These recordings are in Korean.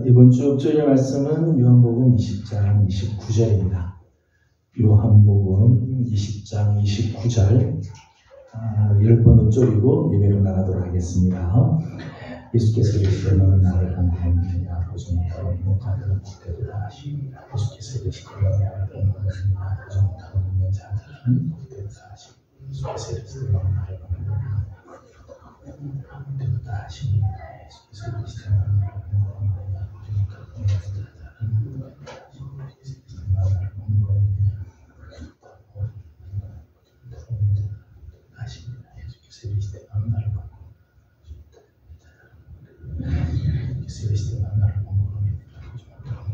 이번 주 묵주의 말씀은 요한복음 20장 29절입니다. 요한복음 20장 29절 10번 읊조리고 예배로 나가도록 하겠습니다. 예수께서 이르시되 너는 나를 공부하느냐 보지 못하고 있는 자들은 복되도다 하시니라. 예수께서 이르시되 너는 나를 공부하느냐 보지 못하고 있는 자들은 복되도다 하시니라. 예수께서 이르시되 너는 나를 공부하느냐 복되도다 하시니라. 예수께서 이르시되 너는 나를 공부하느냐 보지 못하고 있는 자들은 복되도다 하시니라. 예수께서 너는 나를 공부하느냐 하시니라. 예수께서 이르시되 너는 나를 예수 그리스도의 나를 공부하며 보지 못하고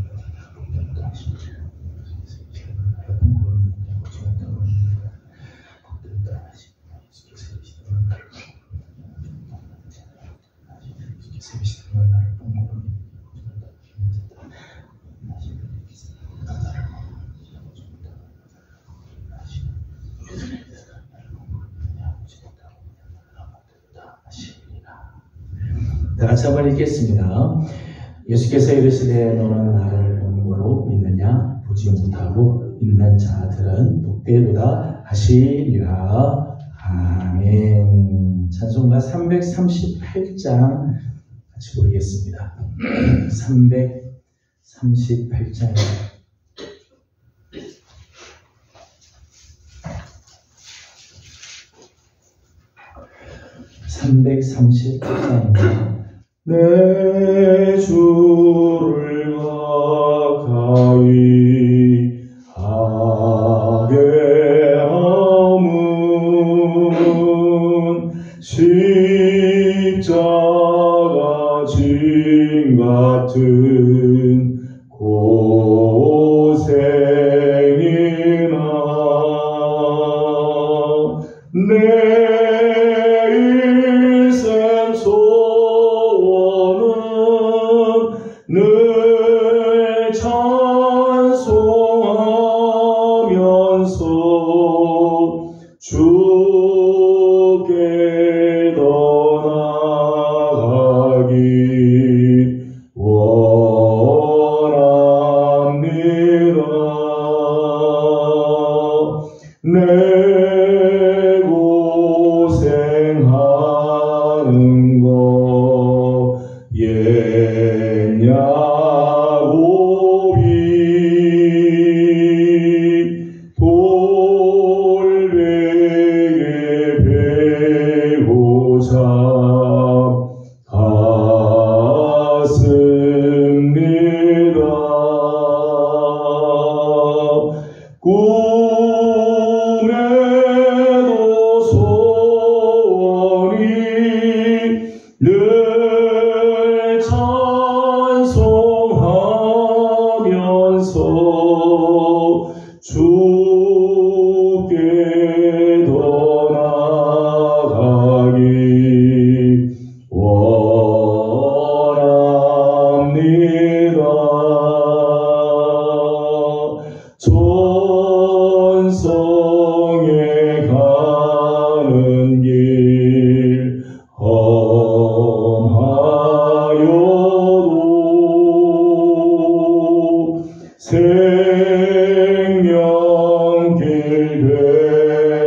있는 자들은 복되도다 하시니라. 예수 그리스도의 나를 공부하며 보지 못하고 있는 자들은 복되도다 하시니라. 예수께서 이르시되 너는 나를 예수께서 이르시되 너는 나를 공부하며 보지 못하고 있는 자들은 다 같이 한번 읽겠습니다. 예수께서 이르시되 너는 나를 본고로 믿느냐 보지 못하고 있는 자들은 복되도다 하시리라. 아멘. 찬송가 338장 같이 부르겠습니다. 338장 338장입니다. 내 주를 가까이 하게 함은 십자가 진 같은 고생이나 내 일생 늘 찬송하면서 주께 더 나아가기 원합니다. 내 고생하는 거 돌베개 배우자 갔습니다. 꿈에도 소원이 늘 찬송하면서 주께 더 나아가기 원합니다. 천성에 가는 길 험하여도 생명길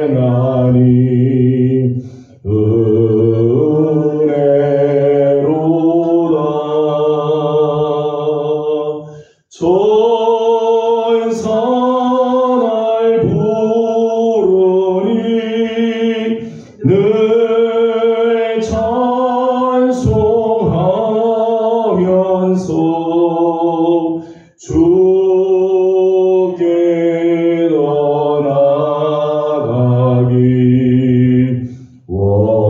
되나니 은혜로다. 천사날 부르니 늘 찬송하면서 주께 더 나아가기 원합니다.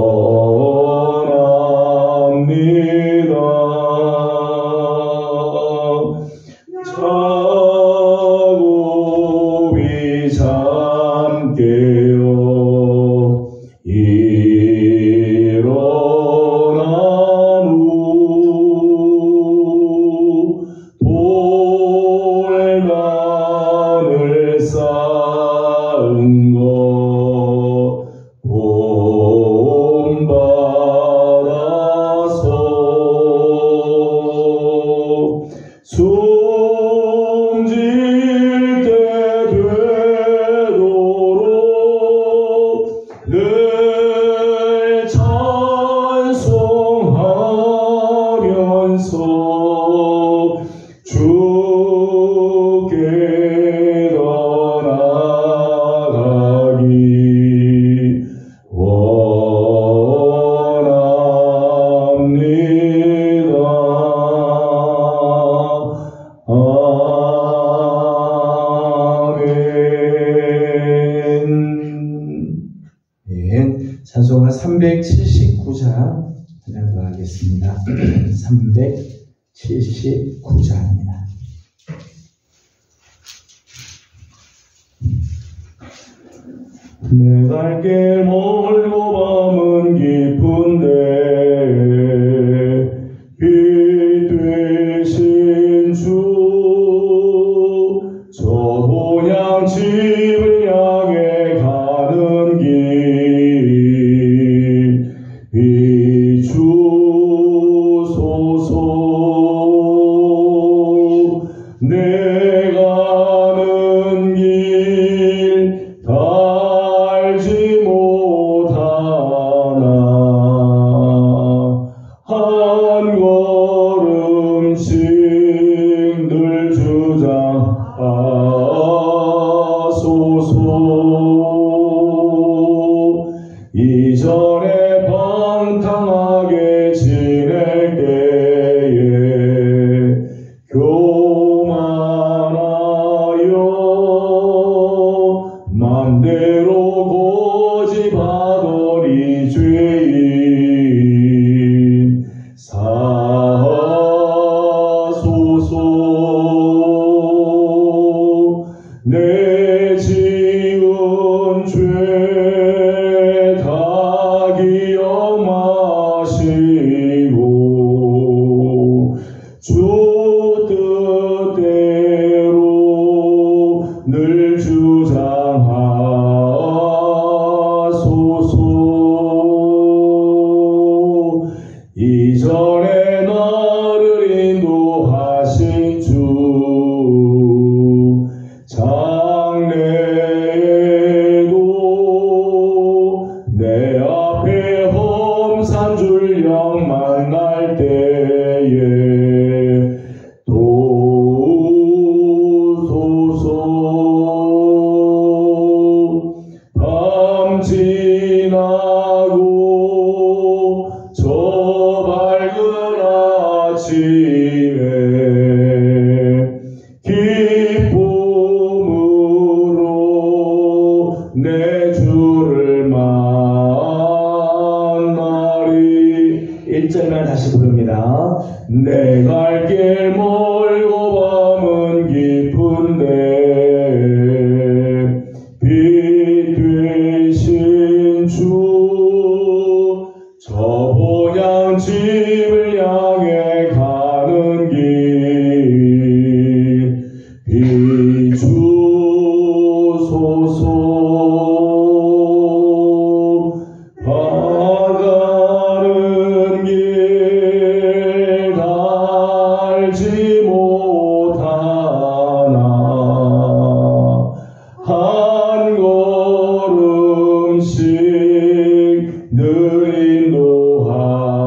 자고비 잠 깨어 일어나무 주께 나아가기 원합니다. 찬송가 379장 하도록 하겠습니다. 379장입니다. 내 갈 길 멀고 밤은 깊은데 빛 되신 주 저 본향 집을 향해 가는 길 비추소서. 내 가는 길 달지 못하나 한 걸음씩 늘 주장하소서. 이전에 방탕하게 지낼 때에 교만하여 맘대로 고집하던 이 죄인 사하소서. 내 지은 죄 다 기억 마시고 주 뜻대로 늘 주장하소서. 이전에 나를 인도하신 주 장래에도 내 앞에 험산 줄령 만날 때에 도우소서. 밤 지나고 저 밝은 아침에 기쁨으로 내 주를 만나리. 1절만 다시 부릅니다. 내 갈 길 멀고 밤은 깊은데 빛 되신 주 저 본향 집을 향해 가는 길 비추소서. 가는 길 달지 못하나 한 걸음씩 늘 인도하소서.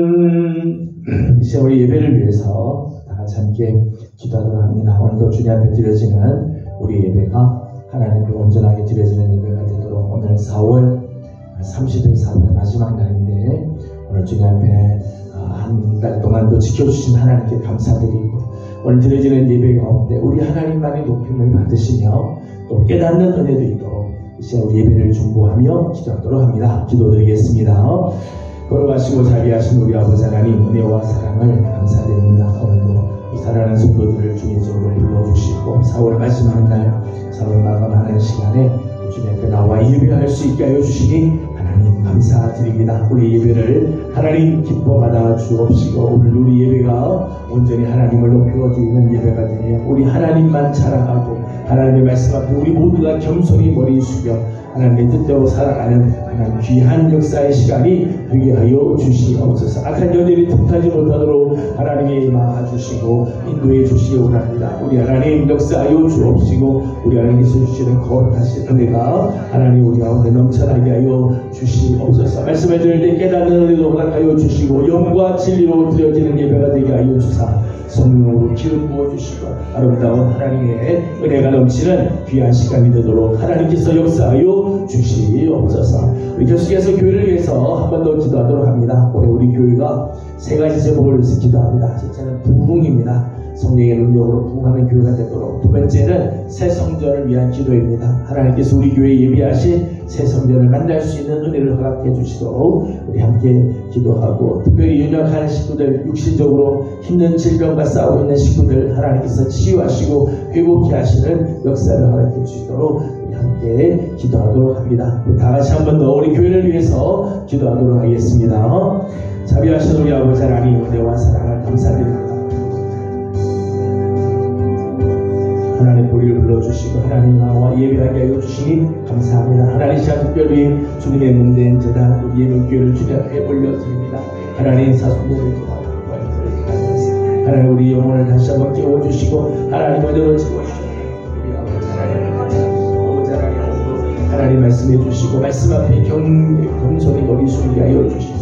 아멘. 이제 우리 예배를 위해서 다 같이 함께 기도하도록 합니다. 오늘도 주님 앞에 드려지는 우리 예배가 하나님께 온전하게 드려지는 예배가 되도록 오늘 4월 30일 4월의 마지막 날인데 오늘 주님 앞에 한 달 동안도 지켜주신 하나님께 감사드리고 오늘 드려지는 예배 가운데 우리 하나님만이 높임을 받으시며 또 깨닫는 은혜도 있도록 이제 우리 예배를 중보하며 기도하도록 합니다. 기도드리겠습니다. 걸어가시고 자비하신 우리 아버지 하나님 은혜와 사랑을 감사드립니다. 오늘도 사랑하는 성도들을 주님으로 불러주시고 4월 마지막 날 4월 마감하는 시간에 주님 앞에 나와 예배할 수 있게 하여 주시니 하나님 감사드립니다. 우리 예배를 하나님 기뻐받아 주옵시고 오늘 우리 예배가 온전히 하나님을 높여 드리는 예배가 되며 우리 하나님만 자랑하고 하나님의 말씀 앞에 우리 모두가 겸손히 머리 숙여 하나님의 뜻대로 살아가는 하나님 귀한 역사의 시간이 되게 하여 주시옵소서. 악한 연일이 틈타지 못하도록 하나님이 막아주시고 인도해 주시기 원합니다. 우리 하나님 역사하여 주옵시고 우리 하나님께서 주시는 거룩하신 은혜가 하나님 우리 가운데 넘쳐나게 하여 주시옵소서. 말씀을 들을 때 깨닫는 은혜도 허락하여 주시고 영과 진리로 드려지는 예배가 되게 하여 주사 성령으로 기름 부어주시고 아름다운 하나님의 은혜가 넘치는 귀한 시간이 되도록 하나님께서 역사하여 주시옵소서. 우리 계속해서 교회를 위해서 한 번 더 기도하도록 합니다. 올해 우리 교회가 세 가지 제목을 위해서 기도합니다. 첫째는 부흥입니다. 성령의 능력으로 부흥하는 교회가 되도록. 두 번째는 새 성전을 위한 기도입니다. 하나님께서 우리 교회에 예비하신 새 성전을 만날 수 있는 은혜를 허락해 주시도록 우리 함께 기도하고, 특별히 연약한 식구들, 육신적으로 힘든 질병과 싸우고 있는 식구들 하나님께서 치유하시고 회복케 하시는 역사를 허락해 주시도록 우리 함께 기도하도록 합니다. 다 같이 한 번 더 우리 교회를 위해서 기도하도록 하겠습니다. 자비하신 우리 아버지 하나님, 은혜와 사랑을 감사드립니다. 하나님 보리를 불러주시고 하나님 나와 예배하게 하여 주시니 감사합니다. 하나님 시간 특별히 주님의 문대인 제단 우리 예물교회를 주님 앞에 올려드립니다. 하나님 사순들을 기도하고 하나님 우리 영혼을 다시 한번 깨워주시고 하나님 은혜로 채워주시고 우리 아버지 하나님 말씀해 주시고 말씀 앞에 겸손히 머리 숙이게 하여 주시고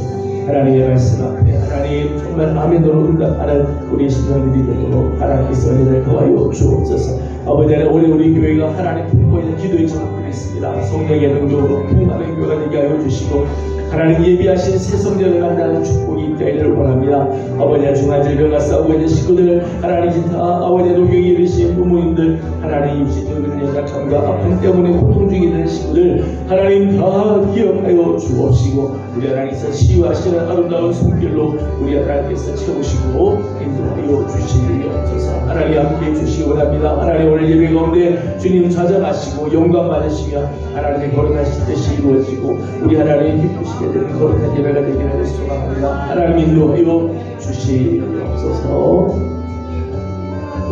하나님의 말씀 앞에 하나님 정말 아멘으로 응답하는 우리 신령들이 되도록 하나님께서 은혜를 더하여 주옵소서. 아버지 하나님, 오늘 우리 교회가 하나님 품고 있는 기도의 제목들이 있습니다. 성령의 능력으로 부흥하는 교회가 되게 하여 주시고 하나님 예비하신 새 성전을 만나는 축복이 있기를 원합니다. 아버지 중한 질병과 싸우고 있는 식구들 하나님 다 아버지 녹용에 이르신 부모님들 하나님 육신적인 연약함과 아픔 때문에 고통 중에 있는 식구들 하나님 다 기억하여 주옵시고 우리 하나님께서 치유하시는 아름다운 손길로 우리 하나님께서 채우시고 인도하여 주시옵소서. 하나님 함께해 주시기 원합니다. 하나님 오늘 예배 가운데 주님 찾아가시고 영광 받으시며 하나님의 거룩하신 뜻이 이루어지고 우리 하나님 기쁘시게 되는 거룩한 예배가 되기를 소망합니다. 하나님 인도하여 주시옵소서.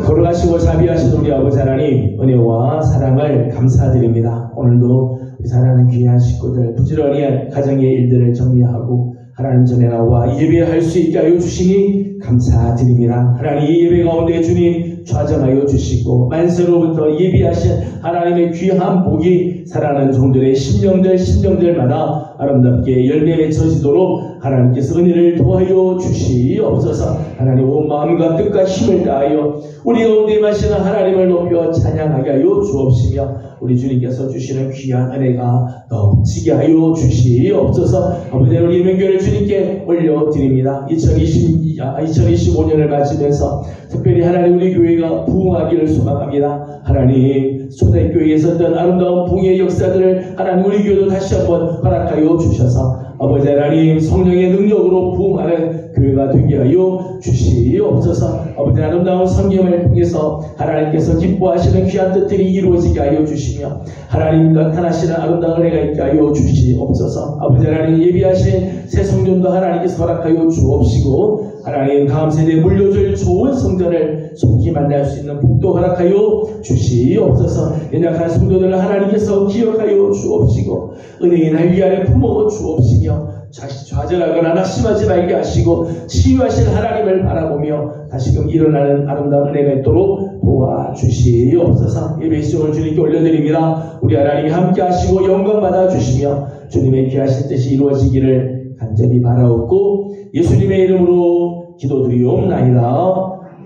거룩하시고 자비하신 우리 아버지 하나님, 은혜와 사랑을 감사드립니다. 오늘도 우리 사랑하는 귀한 식구들 부지런히 가정의 일들을 정리하고 하나님 전에 나와 예배할 수 있게 하여 주시니 감사드립니다. 하나님 이 예배 가운데 주님 좌정하여 주시고 만세로부터 예비하신 하나님의 귀한 복이 사랑하는 종들의 심령들마다 아름답게 열매 맺혀지도록 하나님께서 은혜를 도와여 주시옵소서. 하나님 온 마음과 뜻과 힘을 다하여 우리 가운데 마시는 하나님을 높여 찬양하게 하여 주옵시며 우리 주님께서 주시는 귀한 은혜가 넘치게 하여 주시옵소서. 아버지 우리 예명교회를 주님께 올려드립니다. 2025년을 맞으면서 특별히 하나님 우리 교회가 부흥하기를 소망합니다. 하나님 초대교회에 있었던 아름다운 부흥의 역사들을 하나님 우리 교회도 다시 한번 허락하여 주셔서 아버지 하나님 성령의 능력으로 부흥하는 교회가 되게 하여 주시옵소서. 아버지 아름다운 성경을 통해서 하나님께서 기뻐하시는 귀한 뜻들이 이루어지게 하여 주시며 하나님 나타나시는 아름다운 은혜가 있게 하여 주시옵소서. 아버지 하나님 예비하신 새 성전도 하나님께서 허락하여 주옵시고 하나님 다음 세대에 물려줄 좋은 성전을 속히 만날 수 있는 복도 허락하여 주시옵소서. 연약한 성도들을 하나님께서 기억하여 주옵시고 은혜의 날 위아래 품어 주옵시며 좌절하거나 낙심하지 말게 하시고 치유하실 하나님을 바라보며 다시금 일어나는 아름다운 은혜가 있도록 도와주시옵소서. 예배 시종을 주님께 올려드립니다. 우리 하나님이 함께 하시고 영광 받아주시며 주님의 귀하신 뜻이 이루어지기를 간절히 바라옵고 예수님의 이름으로 기도드리옵나이다.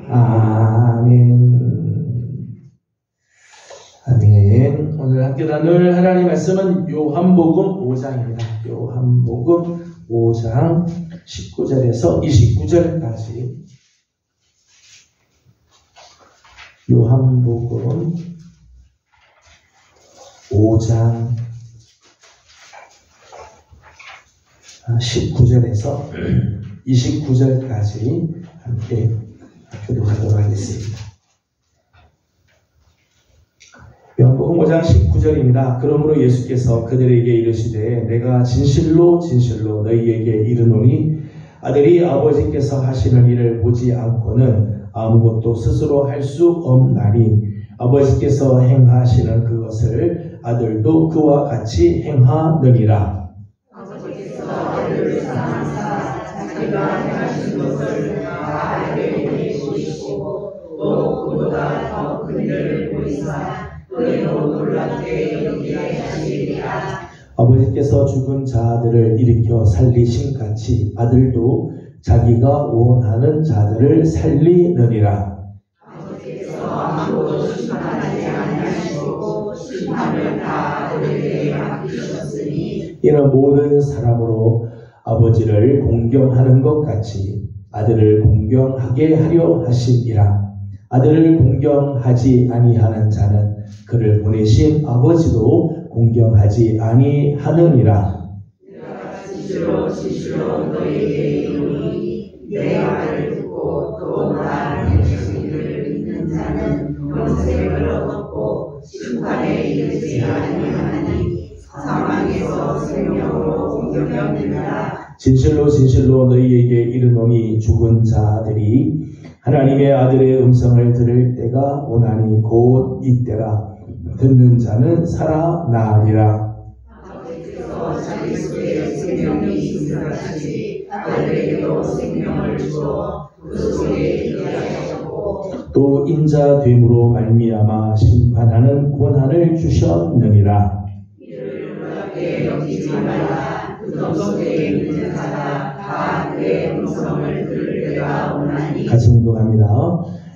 아멘. 아멘. 오늘 함께 나눌 하나님의 말씀은 요한복음 5장입니다. 요한복음 5장 19절에서 29절까지. 요한복음 5장 19절에서 29절까지 함께 교독하도록 하겠습니다. 요한복음 5장 19절입니다. 그러므로 예수께서 그들에게 이르시되 내가 진실로 진실로 너희에게 이르노니 아들이 아버지께서 하시는 일을 보지 않고는 아무것도 스스로 할 수 없나니 아버지께서 행하시는 그것을 아들도 그와 같이 행하느니라. 아버지께서 아들을 사랑하사 자기가 행하신 것을 다 아들에게 보이시고 또 그보다 더 큰 일을 보이사 너희로 놀랍게 여기게 하시리라. 아버지께서 죽은 자들을 일으켜 살리신 같이 아들도 자기가 원하는 자들을 살리느니라. 아버지께서 아무도 심판하지 아니하시고 심판을 다 아들에게 맡기셨으니 이는 모든 사람으로 아버지를 공경하는 것 같이 아들을 공경하게 하려 하심이라. 아들을 공경하지 아니하는 자는 그를 보내신 아버지도 공경하지 아니하느니라. 내가 진실로 너희에게 이르노니 내 말을 듣고 또 나를 보내신 이를 믿는 자는 영생을 얻었고 심판에 이르지 아니하나니 사망에서 생명으로 옮겨졌느니라. 진실로 너희에게 이르노니 죽은 자들이 하나님의 아들의 음성을 들을 때가 오나니 곧 이때라. 듣는 자는 살아나리라. 아버지께서 자기 속에 생명이 있으시같이 아들에게도 생명을 주어 그 속에 있게 하셨고 또 인자됨으로 말미암아 심판하는 권한을 주셨느니라. 이를 놀랍게 여기지 말라. 그 속에 있는 자가 다 그의 음성을 들을 때가 오나니. 같이 운동합니다.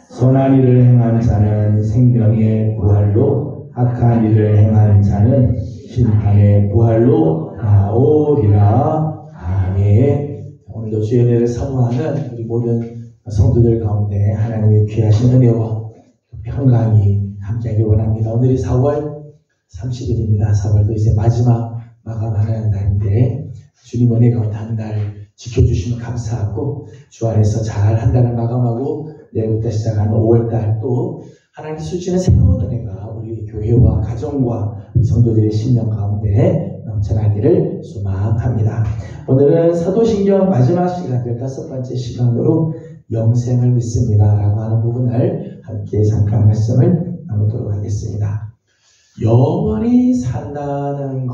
선한 일을 행한 자는 생명의 부활로 악한 일을 행한 자는 심판의 부활로 나오리라. 아멘. 오늘도 주의 은혜를 사모하는 우리 모든 성도들 가운데 하나님의 귀하신 은혜와 평강이 함께하길 원합니다. 오늘이 4월 30일입니다. 4월도 이제 마지막 마감하는 날인데 주님 은혜 가운데 한 달 지켜주시면 감사하고 주 안에서 잘 한 달을 마감하고 내일부터 시작하는 5월달 또 하나님 주시는 새로운 은혜가 우리 교회와 가정과 우리 성도들의 신령 가운데 넘쳐나기를 소망합니다. 오늘은 사도신경 마지막 시간 15번째 시간으로 영생을 믿습니다 라고 하는 부분을 함께 잠깐 말씀을 나누도록 하겠습니다. 영원히 산다는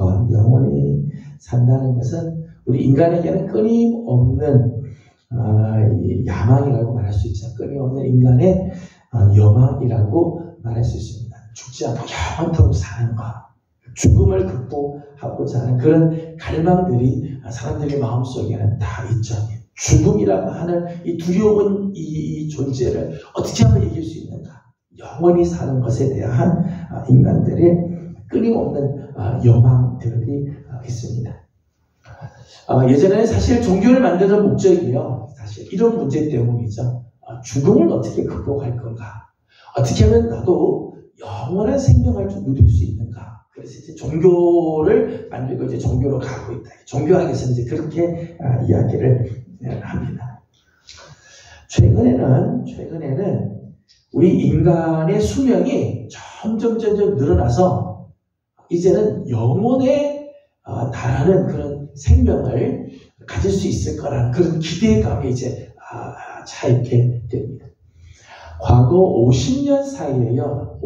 것은 우리 인간에게는 끊임없는 야망이라고 말할 수 있죠. 끊임없는 인간의 여망이라고 말할 수 있습니다. 죽지 않고 영원토록 사는 것, 죽음을 극복하고자 하는 그런 갈망들이 사람들의 마음속에는 다 있죠. 죽음이라고 하는 이 두려운 이 존재를 어떻게 하면 이길 수 있는가? 영원히 사는 것에 대한 인간들의 끊임없는 여망들이 있습니다. 예전에는 사실 종교를 만드는 목적이요. 사실 이런 문제 때문이죠. 죽음을 어떻게 극복할 건가? 어떻게 하면 나도 영원한 생명을 좀 누릴 수 있는가? 그래서 이제 종교를 만들고 이제 종교로 가고 있다. 종교학에서는 이제 그렇게 이야기를 합니다. 최근에는 우리 인간의 수명이 점점 늘어나서 이제는 영혼에 달하는 그런 생명을 가질 수 있을 거라는 그런 기대감이 이제 차있게 됩니다. 과거 50년 사이에요.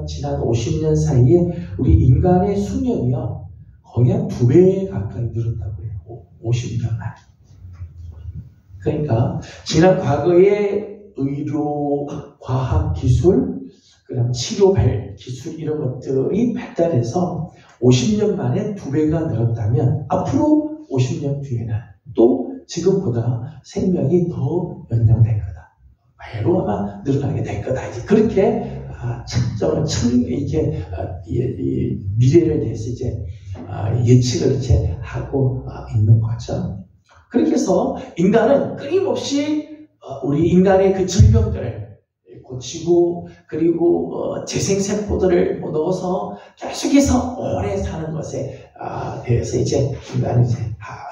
지난 50년 사이에 우리 인간의 수명이요. 거의 한 2배 가까이 늘었다고 해요. 50년 만에. 그러니까 지난 과거의 의료, 과학 기술, 그다음 치료 기술 이런 것들이 발달해서 50년 만에 2배가 늘었다면 앞으로 50년 뒤에는 또 지금보다 생명이 더 연장될 거다. 배로 아마 늘어나게 될 거다. 이제 그렇게 측정을 이렇게 미래를 대해서 이제 예측을 이렇게 하고 있는 거죠. 그렇게 해서 인간은 끊임없이 우리 인간의 그 질병들을 고치고 그리고 재생세포들을 넣어서 계속해서 오래 사는 것에 대해서 이제 인간이 이제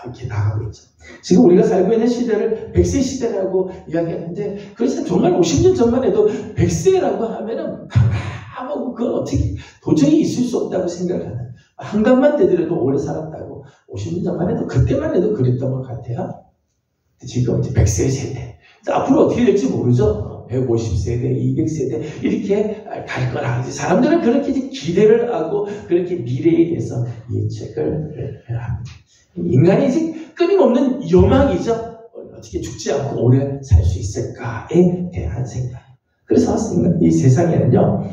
이렇게 나가고 있죠. 지금 우리가 살고 있는 시대를 100세 시대라고 이야기하는데 그래서 정말 50년 전만 해도 100세라고 하면은 강하고 그건 어떻게 도저히 있을 수 없다고 생각하는 한간만 되더라도 오래 살았다고 50년 전만 해도 그때만 해도 그랬던 것 같아요. 지금 이제 100세 세대 앞으로 어떻게 될지 모르죠. 150세대, 200세대 이렇게 갈 거라. 사람들은 그렇게 기대를 하고 그렇게 미래에 대해서 예측을 합니다. 인간이 이제 끊임없는 욕망이죠. 어떻게 죽지 않고 오래 살 수 있을까에 대한 생각. 그래서 이 세상에는요,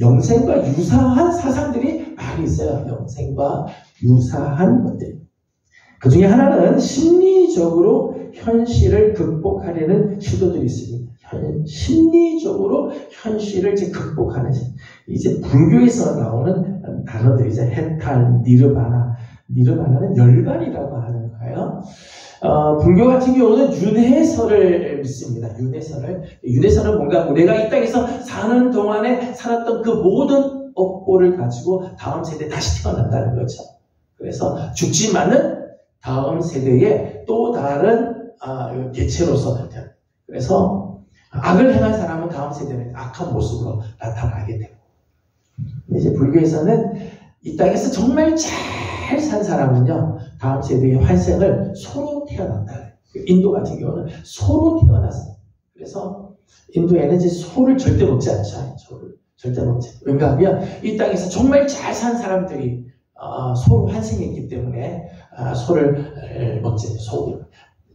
영생과 유사한 사상들이 많이 있어요. 영생과 유사한 것들. 그 중에 하나는 심리적으로 현실을 극복하려는 시도들이 있습니다. 심리적으로 현실을 이제 극복하는, 이제 불교에서 나오는 단어들이죠. 해탈, 니르바나. 니르바나는 열반이라고 하는 거예요. 불교 같은 경우는 윤회설을 믿습니다. 윤회설은 뭔가 내가 이 땅에서 사는 동안에 살았던 그 모든 업보를 가지고 다음 세대에 다시 태어난다는 거죠. 그래서 죽지만은 다음 세대에 또 다른 개체로서, 그래서 악을 행한 사람은 다음 세대는 악한 모습으로 나타나게 되고, 이제 불교에서는 이 땅에서 정말 잘 산 사람은요, 다음 세대의 환생을 소로 태어난다. 인도 같은 경우는 소로 태어났어요. 그래서 인도에는 이제 소를 절대 먹지 않죠. 소를 절대 먹지. 왜냐하면 이 땅에서 정말 잘 산 사람들이 소로 환생했기 때문에 소를 먹지. 소고기.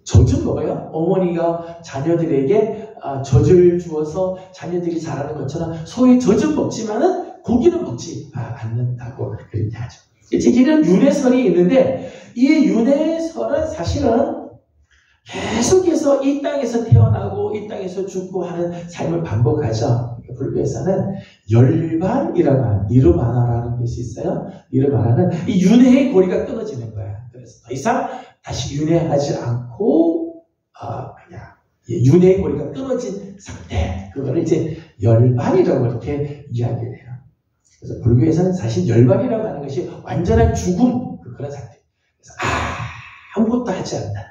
젖은 먹어요. 어머니가 자녀들에게 젖을 주어서 자녀들이 자라는 것처럼 소의 젖은 먹지만은 고기는 먹지 않는다고 그렇게 하죠. 이런 윤회설이 있는데, 이 윤회설은 사실은 계속해서 이 땅에서 태어나고 이 땅에서 죽고 하는 삶을 반복하죠. 불교에서는 열반이라고 하는 니르바나라는 것이 있어요. 니르바나는 이 윤회의 고리가 끊어지는 거예요. 그래서 더 이상 다시 윤회하지 않고 그냥 윤회의 고리가 끊어진 상태, 그거를 이제 열반이라고 이렇게 이야기를 해요. 그래서 불교에서는 사실 열반이라고 하는 것이 완전한 죽음, 그런 상태. 그래서 아무것도 하지 않는다.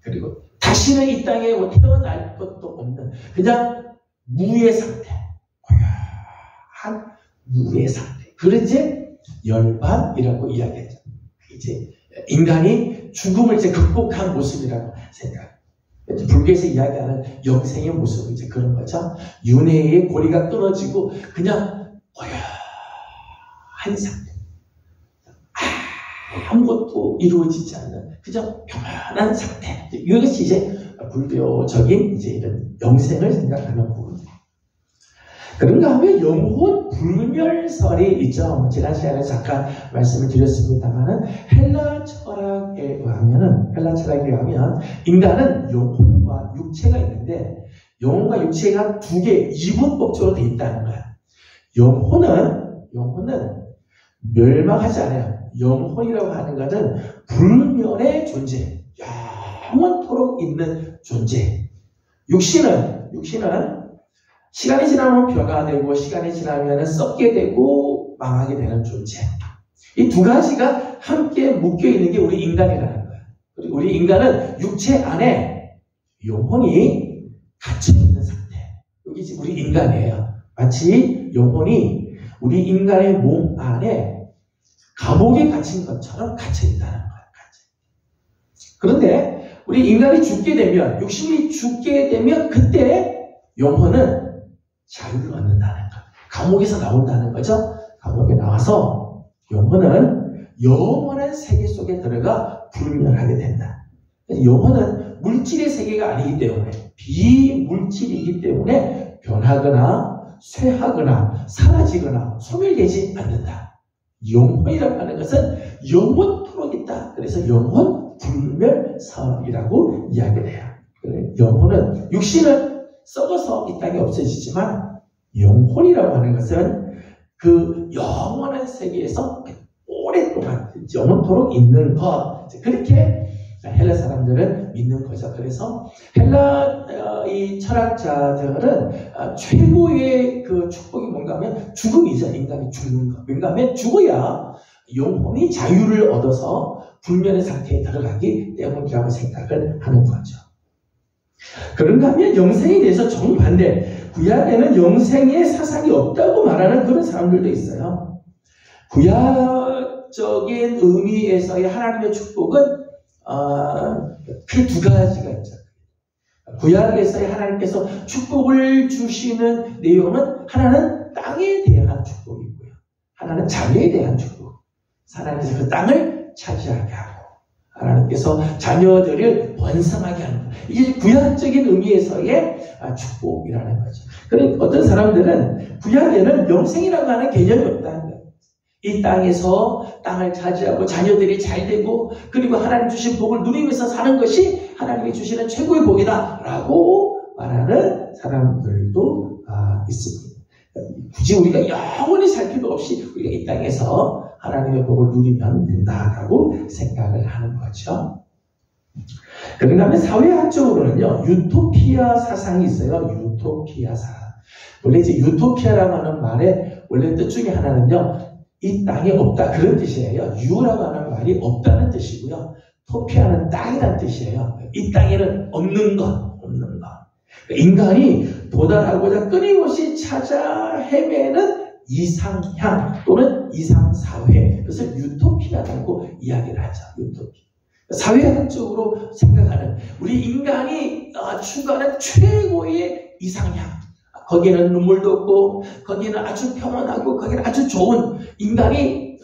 그리고 다시는 이 땅에 태어날 것도 없는 그냥 무의 상태, 고요한 무의 상태. 그걸 이제 열반이라고 이야기하죠. 이제 인간이 죽음을 이제 극복한 모습이라고 생각합니다. 불교에서 이야기하는 영생의 모습은 이제 그런 거죠. 윤회의 고리가 끊어지고 그냥 고요한 상태. 아무것도 이루어지지 않는 그냥 평안한 상태. 이것이 이제 불교적인 이제 이런 영생을 생각하는 부분입니다. 그런가 하면 영혼 불멸설이 있죠. 지난 시간에 잠깐 말씀을 드렸습니다만은 헬라 철학에 의하면 인간은 영혼과 육체가 있는데, 영혼과 육체가 두 개 이분법적으로 되어 있다는 거야. 영혼은 멸망하지 않아요. 영혼이라고 하는 것은 불멸의 존재, 영원토록 있는 존재. 육신은 시간이 지나면 변화되고 시간이 지나면 썩게 되고 망하게 되는 존재. 이 두 가지가 함께 묶여 있는 게 우리 인간이라는 거야. 우리 인간은 육체 안에 영혼이 갇혀 있는 상태. 여기 우리 인간이에요. 마치 영혼이 우리 인간의 몸 안에 감옥에 갇힌 것처럼 갇혀 있다는 거야. 그런데 우리 인간이 죽게 되면, 육신이 죽게 되면 그때 영혼은 자유를 얻는다는 거. 감옥에서 나온다는 거죠. 감옥에 나와서 영혼은 영원한 세계 속에 들어가 불멸하게 된다. 영혼은 물질의 세계가 아니기 때문에, 비물질이기 때문에 변하거나 쇠하거나 사라지거나 소멸되지 않는다. 영혼이라고 하는 것은 영원토록 있다. 그래서 영혼 불멸설이라고 이야기를 해요. 영혼은, 육신은 썩어서 이 땅에 없어지지만 영혼이라고 하는 것은 그 영원한 세계에서 오랫동안 영원토록 있는 것, 그렇게 헬라 사람들은 믿는 거죠. 그래서 헬라 이 철학자들은 최고의 그 축복이 뭔가 하면 죽음이죠. 인간이 죽는 것. 뭔가 하면 죽어야 영혼이 자유를 얻어서 불멸의 상태에 들어가기 때문이라고 생각을 하는 거죠. 그런가 하면 영생에 대해서 정반대, 구약에는 영생의 사상이 없다고 말하는 그런 사람들도 있어요. 구약적인 의미에서의 하나님의 축복은 그 두 가지가 있죠. 구약에서의 하나님께서 축복을 주시는 내용은, 하나는 하나는 땅에 대한 축복이고요. 하나는 자녀에 대한 축복. 하나님께서 그 땅을 차지하게 하고 하나님께서 자녀들을 번성하게 하는 것. 이게 구약적인 의미에서의 축복이라는 거죠. 그러니까 어떤 사람들은 구약에는 영생이라고 하는 개념이 없다는 거예요. 이 땅에서 땅을 차지하고 자녀들이 잘 되고 그리고 하나님 주신 복을 누리면서 사는 것이 하나님이 주시는 최고의 복이다 라고 말하는 사람들도 있습니다. 굳이 우리가 영원히 살 필요 없이 우리가 이 땅에서 하나님의 복을 누리면 된다라고 생각을 하는 거죠. 그런 다음에 사회학적으로는요, 유토피아 사상이 있어요. 유토피아 사상. 원래 이제 유토피아라고 하는 말의 원래 뜻 중에 하나는요, 이 땅에 없다 그런 뜻이에요. 유라고 하는 말이 없다는 뜻이고요. 토피아는 땅이라는 뜻이에요. 이 땅에는 없는 것. 인간이 도달하고자 끊임없이 찾아 헤매는 이상향 또는 이상사회, 그것을 유토피아라고 이야기를 하죠. 유토피아. 사회학적으로 생각하는 우리 인간이 추구하는 최고의 이상향. 거기에는 눈물도 없고 거기에는 아주 평온하고 거기에는 아주 좋은 인간이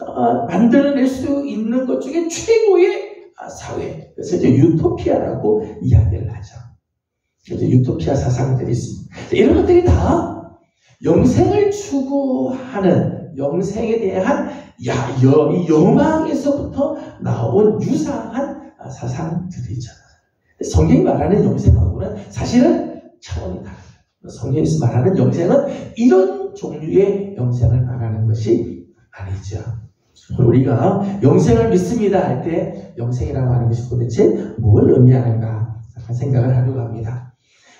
만들어낼 수 있는 것 중에 최고의 사회. 그래서 이제 유토피아라고 이야기를 하죠. 그래서 유토피아 사상들이 있습니다. 이런 것들이 다 영생을 추구하는 영생에 대한 이 여망에서부터 나온 유사한 사상들이죠. 성경이 말하는 영생하고는 사실은 차원이 다릅니다. 성경에서 말하는 영생은 이런 종류의 영생을 말하는 것이 아니죠. 우리가 영생을 믿습니다 할 때 영생이라고 하는 것이 도대체 뭘 의미하는가 생각을 하려고 합니다.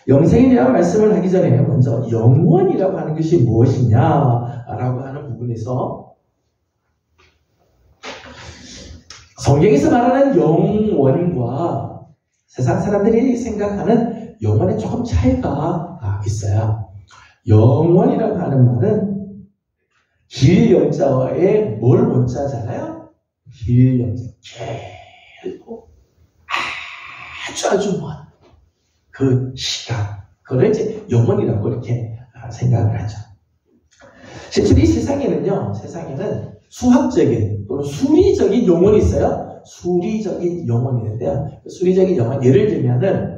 영생에 대한 말씀을 하기 전에 먼저 영원이라고 하는 것이 무엇이냐라고 하는 부분에서 성경에서 말하는 영원과 세상 사람들이 생각하는 영원에 조금 차이가 있어요. 영원이라고 하는 말은 길영자에 뭘 원자잖아요. 길영자, 길고 아주 먼 그 시간, 그걸 이제 영원이라고 이렇게 생각을 하죠. 실제로 이 세상에는 수학적인 또는 수리적인 영혼이 있어요. 수리적인 영혼이 있는데요. 수리적인 영혼, 예를 들면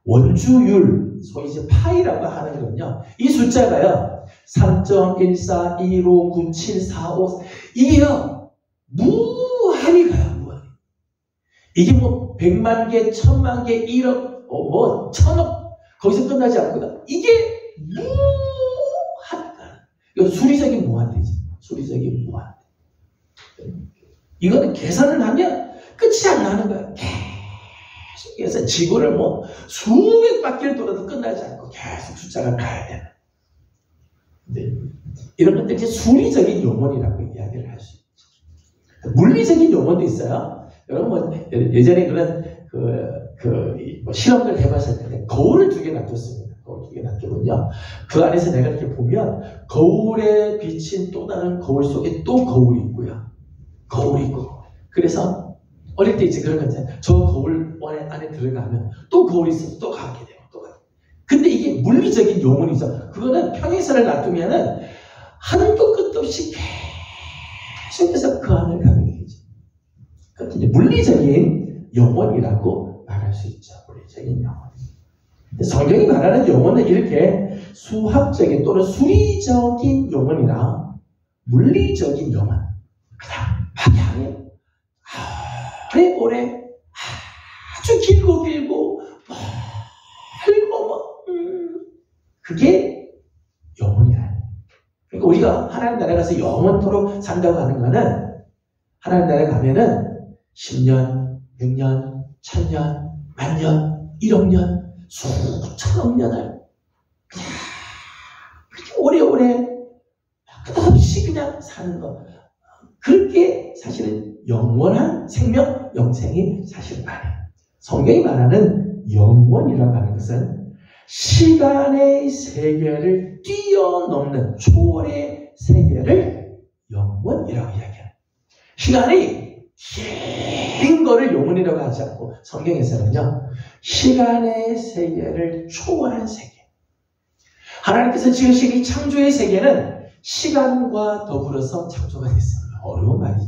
원주율, 소위 이제 파이라고 하는 거는요. 이 숫자가요. 3.14159745 이게요. 무한히 가요. 무한히. 이게 뭐 100만 개, 1000만 개, 1억, 뭐 1000억 거기서 끝나지 않거든. 이게 무한하다. 이거 수리적인 무한대죠. 수리적인 무한대. 이거는 계산을 하면 끝이 안 나는 거야. 계속해서 지구를 뭐 수백 바퀴를 돌아도 끝나지 않고 계속 숫자가 가야 되는. 근데 이런 것들 이제 수리적인 영혼이라고 이야기를 할 수 있죠. 물리적인 영혼도 있어요. 여러분 뭐 예전에 그런 뭐 실험을 해봤을 텐데 거울을 2개 놔뒀습니다. 거울 2개 놔두면요. 그 안에서 내가 이렇게 보면 거울에 비친 또 다른 거울 속에 또 거울이 있고요. 거울이 있고. 그래서 어릴 때 이제 그런 거 있잖아요. 저 거울 안에 들어가면 또 거울이 있어서 또 가게 돼요. 또 가게. 근데 이게 물리적인 영혼이죠. 그거는 평행선을 놔두면은 한도 끝도 없이 계속해서 그 안을 가게 되죠. 그것도 이제 물리적인 영혼이라고 말할 수 있죠. 물리적인 영혼. 성경이 말하는 영혼은 이렇게 수학적인 또는 수리적인 영혼이나 물리적인 영혼. 그다음 방향이 오래 아주 길고 그게 영혼이야. 그러니까 우리가 하나님 나라에 가서 영원토록 산다고 하는 거는 하나님 나라에 가면은 10년, 6년, 1000년, 만년, 1억 년, 수천억 년을 그렇게 오래오래 끝없이 그냥 사는 거. 그렇게 사실은 영원한 생명, 영생이 사실은 아니에요. 성경이 말하는 영원이라고 하는 것은 시간의 세계를 뛰어넘는 초월의 세계를 영원이라고 이야기해요. 시간이 긴 거를 영원이라고 하지 않고 성경에서는요. 시간의 세계를 초월한 세계. 하나님께서 지으신 이 창조의 세계는 시간과 더불어서 창조가 됐어요. 어려운 말이죠.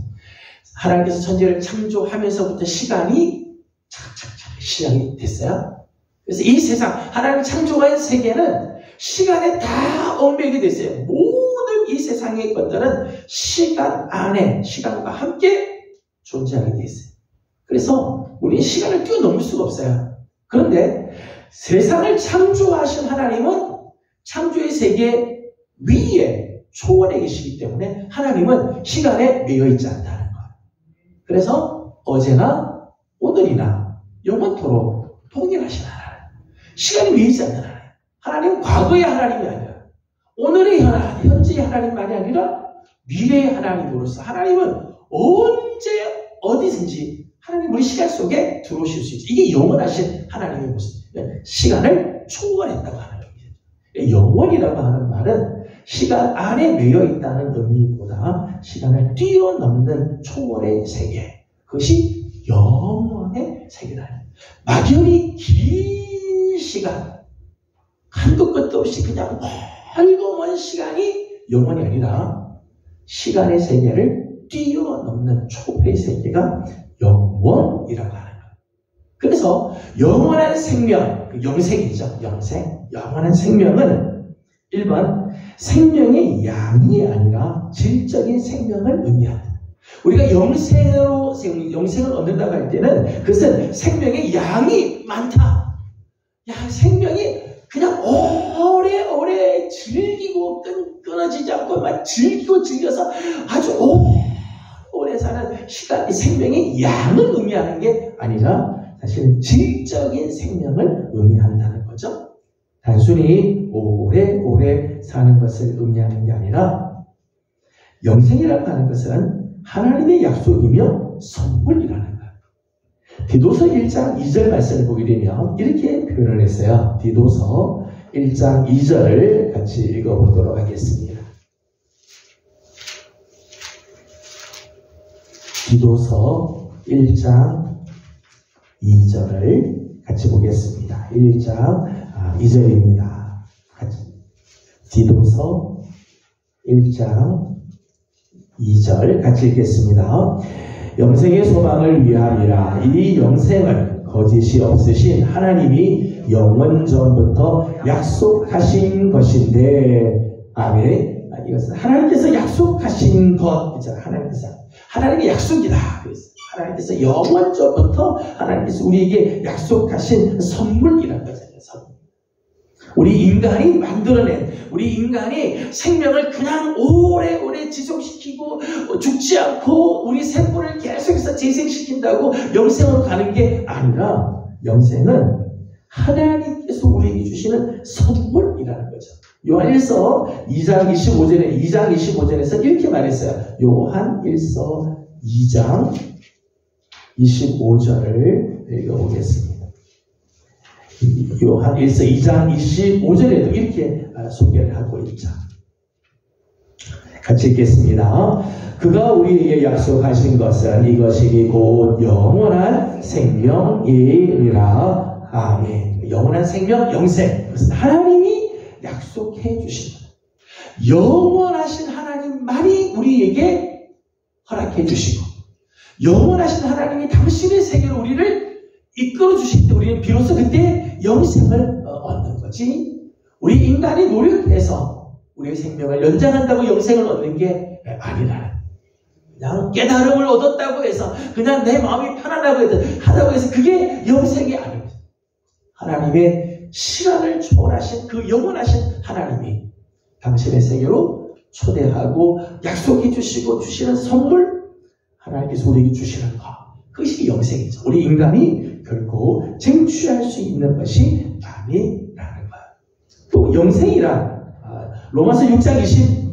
하나님께서 천지를 창조하면서부터 시간이 착착착 시작이 됐어요. 그래서 이 세상, 하나님 창조한 세계는 시간에 다 얽매이게 됐어요. 모든 이 세상의 것들은 시간 안에, 시간과 함께 존재하게 돼 있어요. 그래서 우리는 시간을 뛰어넘을 수가 없어요. 그런데 세상을 창조하신 하나님은 창조의 세계 위에 초월해 계시기 때문에 하나님은 시간에 매여 있지 않다는 거예요. 그래서 어제나 오늘이나 영원토록 동일하신 하나님, 시간이 매이지 않는 하나님. 하나님은 과거의 하나님이 아니라 오늘의 하나님, 현재의 하나님만이 아니라 미래의 하나님으로서 하나님은 언제 어디든지 하나님 우리 시간 속에 들어오실 수 있죠. 이게 영원하신 하나님의 모습. 시간을 초월했다고 하는 의미죠. 영원이라고 하는 말은 시간 안에 매여 있다는 의미보다 시간을 뛰어넘는 초월의 세계. 그것이 영원의 세계다. 막연히 긴 시간, 한도 끝도 없이 그냥 멀고먼 시간이 영원이 아니라 시간의 세계를 뛰어넘는 초월의 세계가 영원이라고 하는 거예요. 그래서 영원한 생명, 영생이죠. 영생. 영원한 생명은 1번 생명의 양이 아니라 질적인 생명을 의미한다. 우리가 영생을 얻는다고 할 때는 그것은 생명의 양이 많다. 생명이 그냥 오래오래 즐기고 끊어지지 않고 막 즐겨서 아주 오래 사는 시간, 생명의 양을 의미하는 게 아니라 사실 질적인 생명을 의미한다는 거죠. 단순히 오래오래 사는 것을 의미하는 게 아니라 영생이라고 하는 것은 하나님의 약속이며 선물이라는 거예요. 디도서 1장 2절 말씀을 보게 되면 이렇게 표현을 했어요. 디도서 1장 2절을 같이 읽어보도록 하겠습니다. 디도서 1장 2절을 같이 보겠습니다. 1장 2절입니다. 디도서 1장 2절 같이 읽겠습니다. 영생의 소망을 위함이라. 이 영생은 거짓이 없으신 하나님이 영원전부터 약속하신 것인데, 아멘. 이것은 하나님께서 약속하신 것, 하나님의 약속이다. 하나님께서 영원전부터 하나님께서 우리에게 약속하신 선물이라는 거잖아요. 선물. 우리 인간이 만들어낸, 우리 인간이 생명을 그냥 오래오래 지속시키고 죽지 않고 우리 세포를 계속해서 재생시킨다고 영생으로 가는 게 아니라 영생은 하나님께서 우리에게 주시는 선물이라는 거죠. 요한1서 2장 25절에서 이렇게 말했어요. 요한1서 2장 25절을 읽어보겠습니다. 요한1서 2장 25절에도 이렇게 소개를 하고 있죠. 같이 읽겠습니다. 그가 우리에게 약속하신 것은 이것이니 곧 영원한 생명이니라. 아멘. 영원한 생명, 영생. 그것은 하나님이 약속해 주신 것. 영원하신 하나님만이 우리에게 허락해 주시고, 영원하신 하나님이 당신의 세계로 우리를 이끌어 주실 때 우리는 비로소 그때 영생을 얻는 거지. 우리 인간이 노력해서 우리의 생명을 연장한다고 영생을 얻는 게 아니라, 그냥 깨달음을 얻었다고 해서 그냥 내 마음이 편안하다고 해서 그게 영생이 아닙니다. 하나님의 시간을 초월하신 그 영원하신 하나님이 당신의 세계로 초대하고 약속해 주시고 주시는 선물, 하나님께서 우리에게 주시는 것, 그것이 영생이죠. 우리 인간이 결코 쟁취할 수 있는 것이 아니라는 거예요. 또 영생이란 로마서 6장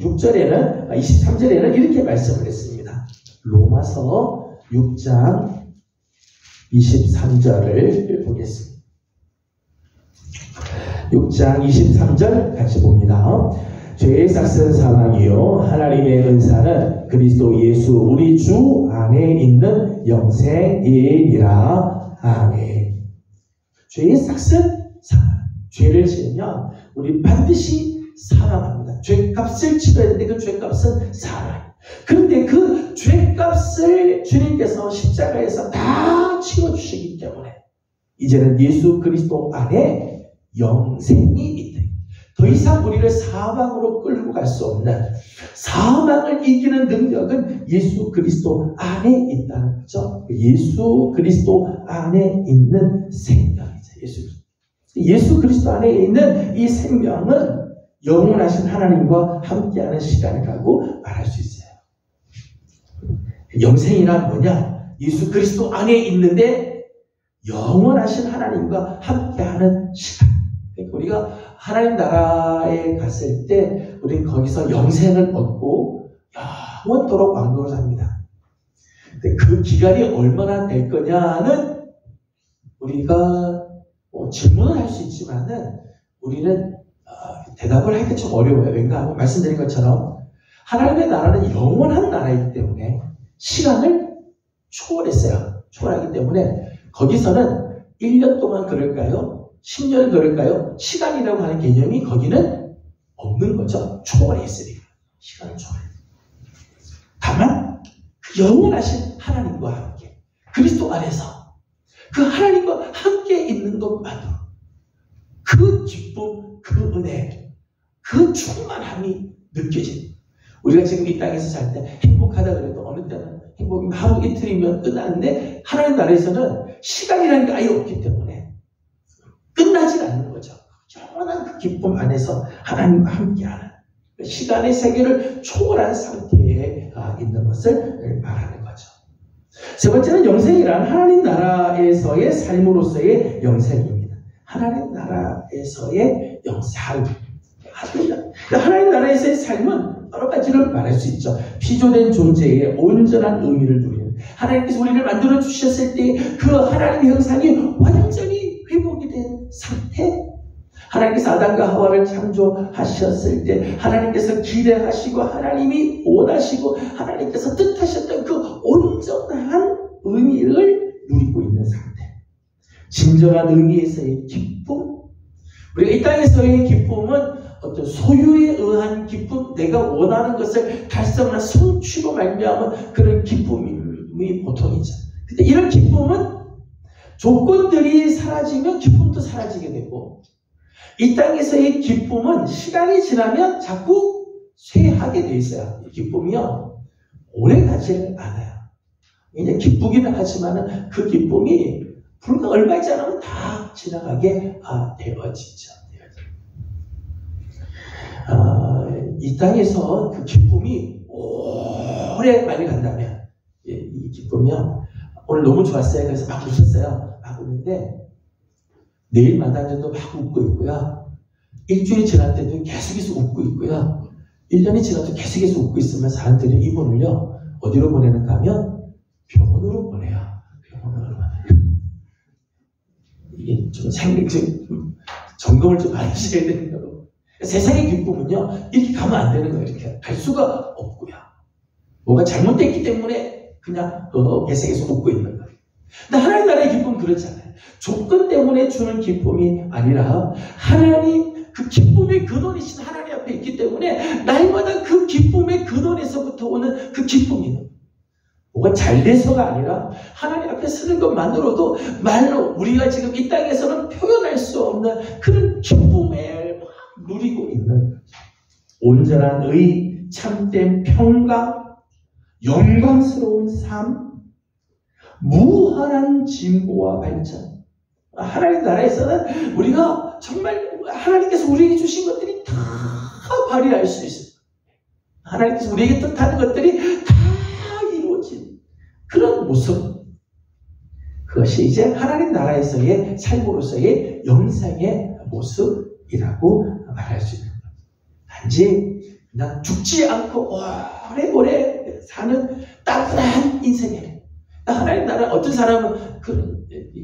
23절에는 이렇게 말씀을 했습니다. 로마서 6장 23절을 보겠습니다. 6장 23절 같이 봅니다. 죄의 삭은 사망이요 하나님의 은사는 그리스도 예수 우리 주 안에 있는 영생이니라. 아멘. 죄의 삭은 사망. 죄를 지으면 우리 반드시 사망합니다. 죄값을 치러야 되는데 그 죄값은 사망. 그런데 그 죄값을 주님께서 십자가에서 다 치러주시기 때문에 이제는 예수 그리스도 안에 영생이 있다. 더 이상 우리를 사망으로 끌고 갈 수 없는 사망을 이기는 능력은 예수 그리스도 안에 있다는 거죠. 예수 그리스도 안에 있는 생명이죠. 예수 그리스도 안에 있는 이 생명은 영원하신 하나님과 함께하는 시간이라고 말할 수 있어요. 영생이란 뭐냐? 예수 그리스도 안에 있는데 영원하신 하나님과 함께하는 시간. 우리가 하나님 나라에 갔을 때 우리는 거기서 영생을 얻고 영원토록 왕국을 삽니다. 근데 그 기간이 얼마나 될 거냐는 우리가 질문을 할 수 있지만은 우리는 대답을 하기가 좀 어려워요. 왜냐 하면 말씀드린 것처럼 하나님의 나라는 영원한 나라이기 때문에 시간을 초월했어요. 초월하기 때문에 거기서는 1년 동안 그럴까요? 10년 그럴까요? 시간이라고 하는 개념이 거기는 없는 거죠. 초월했으니까. 시간을 초월했어요. 다만 영원하신 하나님과 함께 그리스도 안에서 그 하나님과 함께 있는 것만으로 그 기쁨, 그 은혜, 그 충만함이 느껴집니다. 우리가 지금 이 땅에서 살 때 행복하다 그래도 어느 때는 행복이 하루 이틀이면 끝나는데 하나님 나라에서는 시간이라는 게 아예 없기 때문에 끝나지 않는 거죠. 영원한 그 기쁨 안에서 하나님과 함께하는 시간의 세계를 초월한 상태에 있는 것을 말하는 거죠. 세 번째는 영생이란 하나님 나라에서의 삶으로서의 영생입니다. 하나님 나라에서의 삶. 하나님 나라에서의 삶은 여러 가지를 말할 수 있죠. 피조된 존재의 온전한 의미를 누리는 하나님께서 우리를 만들어 주셨을 때 그 하나님의 형상이 완전히 회복이 된 상태. 하나님께서 아담과 하와를 창조하셨을 때 하나님께서 기대하시고 하나님이 원하시고 하나님께서 뜻하셨던 그 온전한 의미를 누리고 있는 상태. 진정한 의미에서의 기쁨. 우리가 이 땅에서의 기쁨은 어떤 소유에 의한 기쁨, 내가 원하는 것을 달성한 성취로 말미암은 그런 기쁨이 보통이죠. 근데 이런 기쁨은 조건들이 사라지면 기쁨도 사라지게 되고, 이 땅에서의 기쁨은 시간이 지나면 자꾸 쇠하게 돼 있어요. 이 기쁨이요, 오래 가지를 않아요. 이제 기쁘기는 하지만 그 기쁨이 불과 얼마 지나면 다 지나가게 되어지죠. 이 땅에서 그 기쁨이 오래 많이 간다면, 이 기쁨이요, 오늘 너무 좋았어요. 그래서 막 웃었어요. 막 웃는데, 내일 만나는데도 막 웃고 있고요. 일주일이 지날 때도 계속해서 웃고 있고요. 1년이 지나도 계속해서 웃고 있으면 사람들이 이분을요, 어디로 보내는가 하면 병원으로 보내요. 병원으로 보내요. 이게 좀 점검을 좀 많이 하셔야 되는 거고. 세상의 기쁨은요, 이렇게 가면 안 되는 거예요. 이렇게 갈 수가 없고요. 뭐가 잘못됐기 때문에 그냥 계속해서 웃고 있는 거예요. 근데 하나님 나라의 기쁨은 그렇잖아요. 조건 때문에 주는 기쁨이 아니라 하나님, 그 기쁨의 근원이신 하나님 앞에 있기 때문에 날마다 그 기쁨의 근원에서부터 오는 그 기쁨이 뭐가 잘 돼서가 아니라 하나님 앞에 서는 것만으로도 말로 우리가 지금 이 땅에서는 표현할 수 없는 그런 기쁨을 누리고 있는 온전한 의, 참된 평강, 영광스러운 삶, 무한한 진보와 발전. 하나님 나라에서는 우리가 정말 하나님께서 우리에게 주신 것들이 다 발휘할 수 있어요. 하나님께서 우리에게 뜻하는 것들이 다 이루어진 그런 모습. 그것이 이제 하나님 나라에서의 삶으로서의 영생의 모습이라고 말할 수 있는 겁니다. 단지 그냥 죽지 않고 오래오래 사는 따뜻한 인생에, 하나님 나라, 어떤 사람은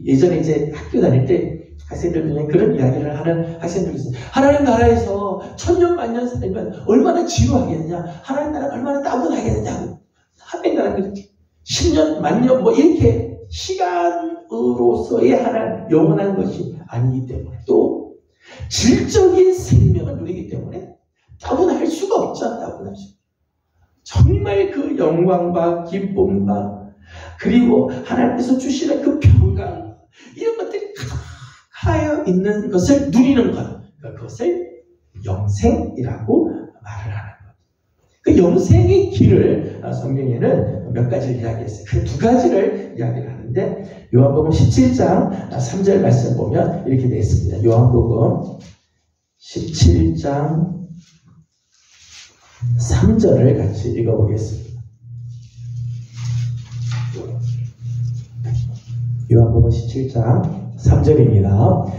예전에 이제 학교 다닐 때 학생들 중에 그런 이야기를 하는 학생들이 있어요. 하나님 나라에서 천년 만년 살면 얼마나 지루하겠느냐, 하나님 나라가 얼마나 따분하겠느냐고. 하나님 나라는 그렇게 10년 만년 뭐 이렇게 시간으로서의 하나님 영원한 것이 아니기 때문에, 또 질적인 생명을 누리기 때문에 따분할 수가 없죠. 따분할 수. 정말 그 영광과 기쁨과 그리고 하나님께서 주시는 그 평강 이런 것들이 가득하여 있는 것을 누리는 것, 그것을 영생이라고 말을 하는 것. 그 영생의 길을 성경에는 몇 가지를 이야기했어요. 그 두 가지를 이야기를 하는데 요한복음 17장 3절 말씀 보면 이렇게 되어 있습니다. 요한복음 17장 3절을 같이 읽어보겠습니다. 요한복음 17장 3절입니다.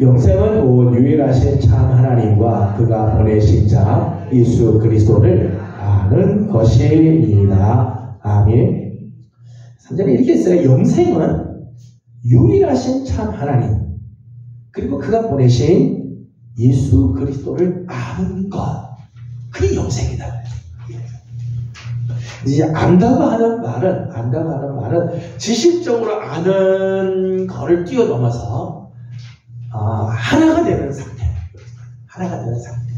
영생은 곧 유일하신 참 하나님과 그가 보내신 자 예수 그리스도를 아는 것이니이다. 아멘. 3절에 이렇게 있어요. 영생은 유일하신 참 하나님 그리고 그가 보내신 예수 그리스도를 아는 것, 그게 영생이다. 이제 안다고 하는 말은 지식적으로 아는 거를 뛰어넘어서 하나가 되는 상태. 하나가 되는 상태.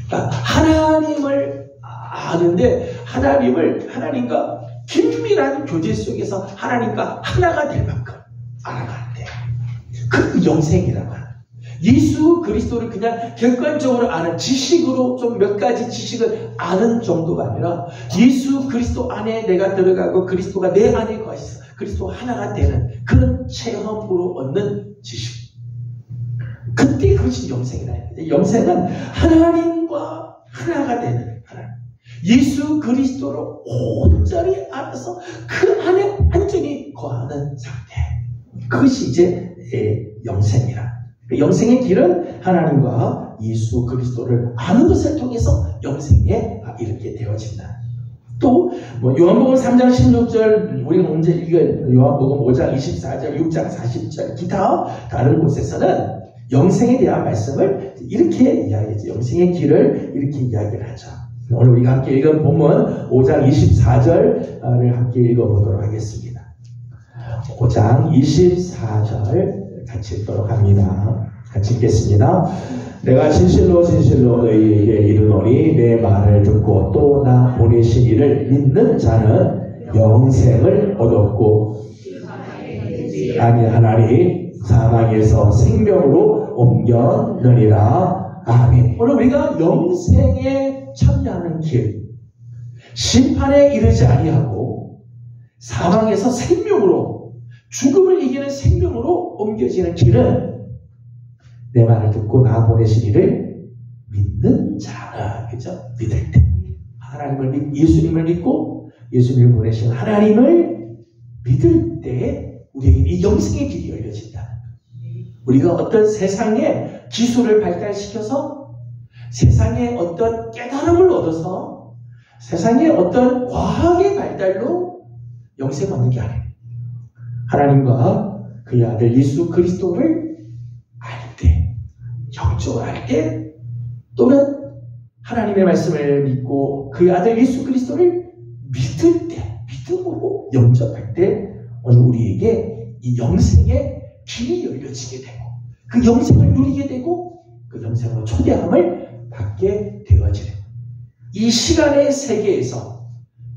그러니까 하나님을 아는데 하나님과 긴밀한 교제 속에서 하나님과 하나가 될 만큼 알아가는 데. 그 영생이라고 하는. 예수 그리스도를 그냥 객관적으로 아는 지식으로 좀 몇 가지 지식을 아는 정도가 아니라 예수 그리스도 안에 내가 들어가고 그리스도가 내 안에 거하셔서 그리스도가 하나가 되는 그런 체험으로 얻는 지식. 그때 그것이 영생이라 했는데 영생은 하나님과 하나가 되는 하나님. 예수 그리스도를 온전히 알아서 그 안에 완전히 거하는 상태. 그것이 이제 영생이라. 영생의 길은 하나님과 예수 그리스도를 아는 것을 통해서 영생에 이렇게 되어진다. 또 요한복음 3장 16절 우리가 먼저 읽은 요한복음 5장 24절 6장 40절 기타 다른 곳에서는 영생에 대한 말씀을 이렇게 이야기하죠. 영생의 길을 이렇게 이야기를 하죠. 오늘 우리가 함께 읽은 본문 5장 24절을 함께 읽어보도록 하겠습니다. 5장 24절 같이 읽도록 합니다. 같이 읽겠습니다. 내가 진실로 너희에게 이르노니 내 말을 듣고 또 나 보내신 이를 믿는 자는 영생을 얻었고 아니하나니 사망에서 생명으로 옮겼느니라. 아멘. 오늘 우리가 영생에 참여하는 길, 심판에 이르지 아니하고 사망에서 생명으로, 죽음을 이기는 생명으로 옮겨지는 길은 내 말을 듣고 나 보내신 이를 믿는 자라. 그죠? 믿을 때 하나님을 예수님을 믿고 예수님을 보내신 하나님을 믿을 때 우리에게 이 영생의 길이 열려진다. 우리가 어떤 세상의 기술을 발달시켜서 세상의 어떤 깨달음을 얻어서 세상의 어떤 과학의 발달로 영생 얻는 게 아니에요. 하나님과 그의 아들 예수 그리스도를 알 때, 영적으로 알 때, 또는 하나님의 말씀을 믿고 그의 아들 예수 그리스도를 믿을 때, 믿음으로 영접할 때 오늘 우리에게 이 영생의 길이 열려지게 되고 그 영생을 누리게 되고 그 영생으로 초대함을 받게 되어지는 이 시간의 세계에서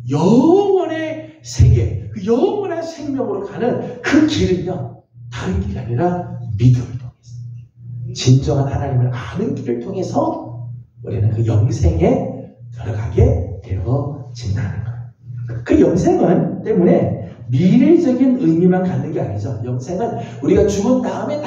영원의 세계, 그 영원한 생명으로 가는 그 길은요 다른 길이 아니라 믿음을 통해서 진정한 하나님을 아는 길을 통해서 우리는 그 영생에 들어가게 되어진다는 거예요. 그 영생은 때문에 미래적인 의미만 갖는 게 아니죠. 영생은 우리가 죽은 다음에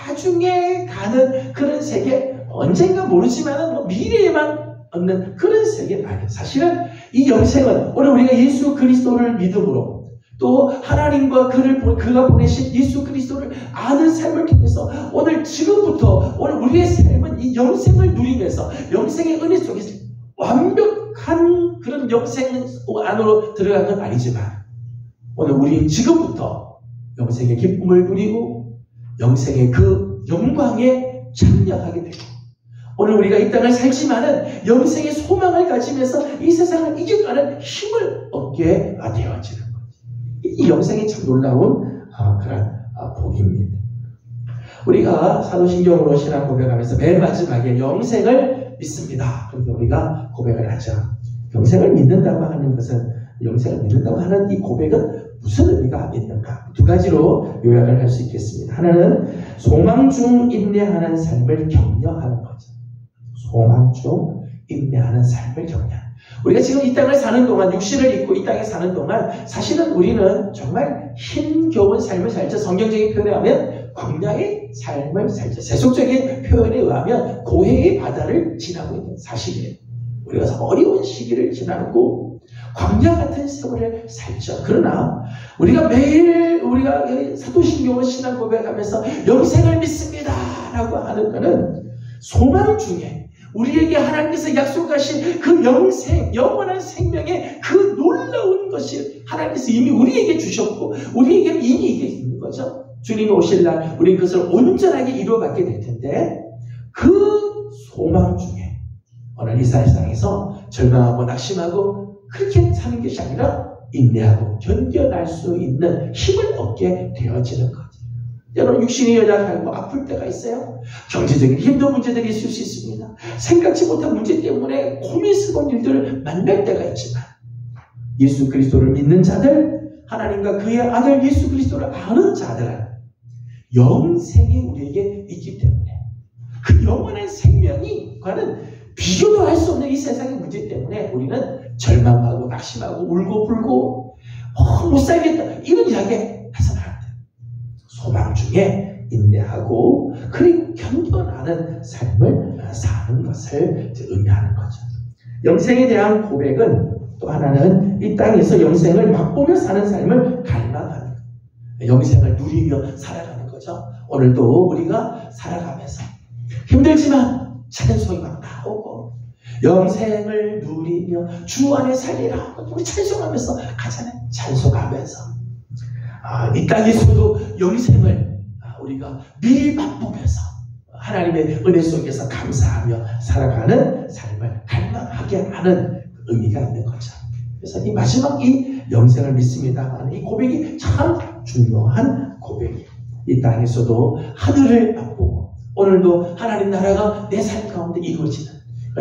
나중에 가는 그런 세계, 언젠가 모르지만 미래에만 얻는 그런 세계는 아니에요. 사실은 이 영생은 오늘 우리가 예수 그리스도를 믿음으로 또 하나님과 그가 보내신 예수 그리스도를 아는 삶을 통해서 오늘 지금부터 오늘 우리의 삶은 이 영생을 누리면서 영생의 은혜 속에서 완벽한 그런 영생 안으로 들어간 건 아니지만 오늘 우리는 지금부터 영생의 기쁨을 누리고 영생의 그 영광에 참여하게 되고 오늘 우리가 이 땅을 살지만은 영생의 소망을 가지면서 이 세상을 이겨가는 힘을 얻게 되어지는 거예요. 이 영생이 참 놀라운 그런 복입니다. 우리가 사도신경으로 신앙 고백하면서 맨 마지막에 영생을 믿습니다. 그런데 우리가 고백을 하죠. 영생을 믿는다고 하는 것은, 영생을 믿는다고 하는 이 고백은 무슨 의미가 있는가? 두 가지로 요약을 할 수 있겠습니다. 하나는 소망 중 인내하는 삶을 격려하는 거죠. 소망 중 인내하는 삶을 격려하는. 우리가 지금 이 땅을 사는 동안, 육신을 입고 이 땅에 사는 동안 사실은 우리는 정말 힘겨운 삶을 살죠. 성경적인 표현에 하면 광야의 삶을 살죠. 세속적인 표현에 의하면 고해의 바다를 지나고 있는 사실이에요. 우리가 어려운 시기를 지나고 광야 같은 세월을 살죠. 그러나 우리가 매일 우리가 사도신경을 신앙 고백하면서 영생을 믿습니다 라고 하는 것은 소망 중에 우리에게 하나님께서 약속하신 그 영생, 영원한 생명의 그 놀라운 것이 하나님께서 이미 우리에게 주셨고 우리에게 이미 이게 있는 거죠. 주님이 오실 날 우리 그것을 온전하게 이루어받게 될 텐데, 그 소망 중에 오늘 이 세상에서 절망하고 낙심하고 그렇게 사는 것이 아니라 인내하고 견뎌낼 수 있는 힘을 얻게 되어지는 거죠. 여러분, 육신이 연약하고 아플 때가 있어요. 경제적인 힘든 문제들이 있을 수 있습니다. 생각지 못한 문제 때문에 고민스러운 일들을 만날 때가 있지만, 예수 그리스도를 믿는 자들, 하나님과 그의 아들 예수 그리스도를 아는 자들은 영생이 우리에게 있기 때문에 그 영원한 생명과는 비교도 할 수 없는 이 세상의 문제 때문에 우리는 절망하고 낙심하고 울고 불고 못 살겠다 이런 이야기 해서는 안 돼요. 소망 중에 인내하고 그리고 견뎌나는 삶을 사는 것을 의미하는 거죠. 영생에 대한 고백은 또 하나는 이 땅에서 영생을 맛보며 사는 삶을 갈망하는 거예요. 영생을 누리며 살아가는 거죠. 오늘도 우리가 살아가면서 힘들지만 찬송이 막 나오고 영생을 누리며 주 안에 살리라 우리 찬송하면서 가잖아요. 찬송하면서 이 땅에서도 영생을 우리가 미리 맛보면서 하나님의 은혜 속에서 감사하며 살아가는 삶을 갈망하게 하는 의미가 있는 거죠. 그래서 이 마지막 이 영생을 믿습니다 하는 이 고백이 참 중요한 고백이에요. 이 땅에서도 하늘을 맛보고 오늘도 하나님 나라가 내 삶 가운데 이루어지는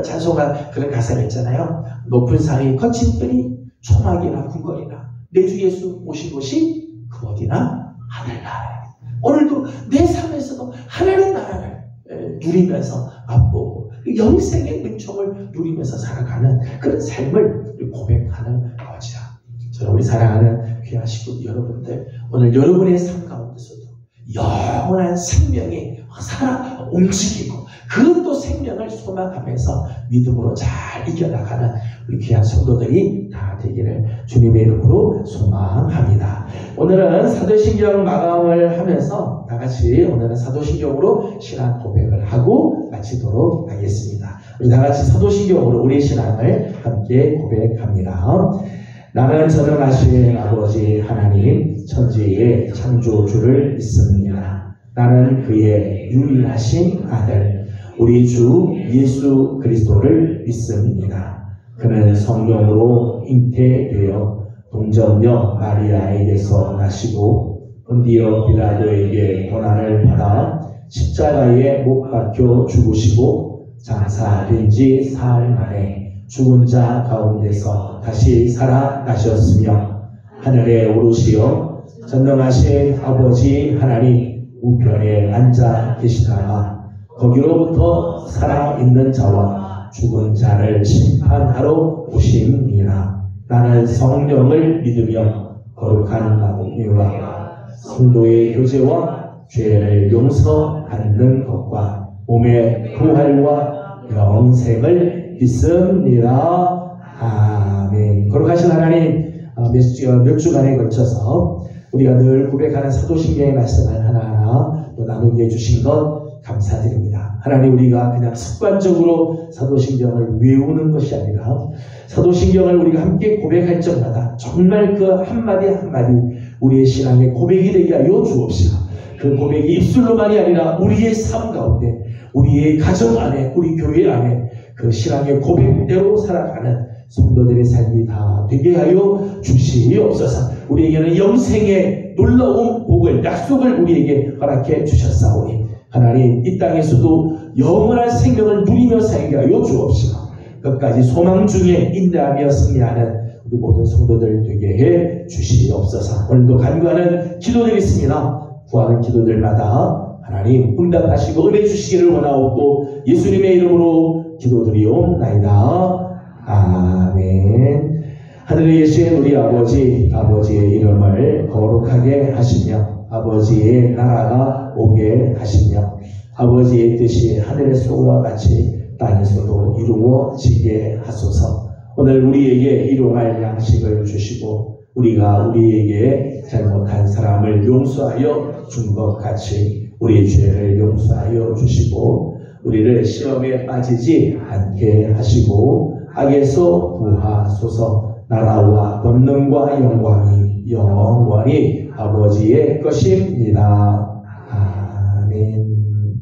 찬송가 그런 가사가 있잖아요. 높은 산이 거친 들이 초막이나 궁궐이나 내 주 예수 오신 곳이 그 어디나 하늘나라. 오늘도 내 삶에서도 하나님 나라를 누리면서 맛보고 영생의 은총을 누리면서 살아가는 그런 삶을 고백하는 거죠. 저는 우리 사랑하는 귀한 식구 여러분들, 오늘 여러분의 삶 가운데서도 영원한 생명이 살아 움직이고 그것도 생명을 소망하면서 믿음으로 잘 이겨나가는 우리 귀한 성도들이 다 되기를 주님의 이름으로 소망합니다. 오늘은 사도신경 마감을 하면서 다 같이 오늘은 사도신경으로 신앙 고백을 하고 마치도록 하겠습니다. 우리 다 같이 사도신경으로 우리 신앙을 함께 고백합니다. 나는 전능하신 아버지 하나님 천지의 창조주를 믿습니다. 나는 그의 유일하신 아들 우리 주 예수 그리스도를 믿습니다. 그는 성령으로 잉태되어 동정녀 마리아에게서 나시고 본디오 빌라도에게 고난을 받아 십자가에 못 박혀 죽으시고 장사된 지 사흘 만에 죽은 자 가운데서 다시 살아나셨으며 하늘에 오르시어 전능하신 아버지 하나님 우편에 앉아 계시다가 거기로부터 살아있는 자와 죽은 자를 심판하러 오심이라. 나는 성령을 믿으며 거룩한 마음과 성도의 교제와 죄를 용서받는 것과 몸의 부활과 영생을 믿습니다. 아멘. 거룩하신 하나님, 몇 주간에 걸쳐서 우리가 늘 고백하는 사도신경의 말씀을 하나하나 또 나누게 해주신 것 감사드립니다. 하나님, 우리가 그냥 습관적으로 사도신경을 외우는 것이 아니라 사도신경을 우리가 함께 고백할 적마다 정말 그 한마디 한마디 우리의 신앙의 고백이 되게 하여 주옵시고, 그 고백이 입술로만이 아니라 우리의 삶 가운데, 우리의 가정 안에, 우리 교회 안에 그 신앙의 고백대로 살아가는 성도들의 삶이 다 되게 하여 주시옵소서. 우리에게는 영생의 놀라운 복을, 약속을 우리에게 허락해 주셨사오니 하나님 이 땅에서도 영원한 생명을 누리며 살게 하여 주옵시고 끝까지 소망 중에 인내하며 승리하는 우리 모든 성도들 되게 해 주시옵소서. 오늘도 간구하는 기도들이 있습니다. 구하는 기도들마다 하나님 응답하시고 은혜 주시기를 원하옵고 예수님의 이름으로 기도드리옵나이다. 아멘. 하늘에 계신 우리 아버지의 이름을 거룩하게 하시며 아버지의 나라가 오게 하시며 아버지의 뜻이 하늘에서와 같이 땅에서도 이루어지게 하소서. 오늘 우리에게 일용할 양식을 주시고 우리가 우리에게 잘못한 사람을 용서하여 준 것 같이 우리의 죄를 용서하여 주시고 우리를 시험에 빠지지 않게 하시고 악에서 구하소서. 나라와 권능과 영광이 영원히 아버지의 것입니다. 아멘.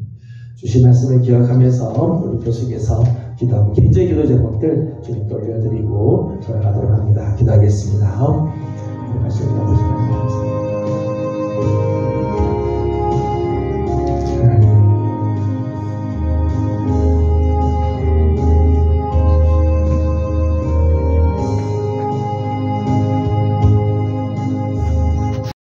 주신 말씀을 기억하면서 우리 교수께서 기도하고 긴제 기도 제목들 주님께 올려드리고 돌아가도록 합니다. 기도하겠습니다. 말씀 나누시면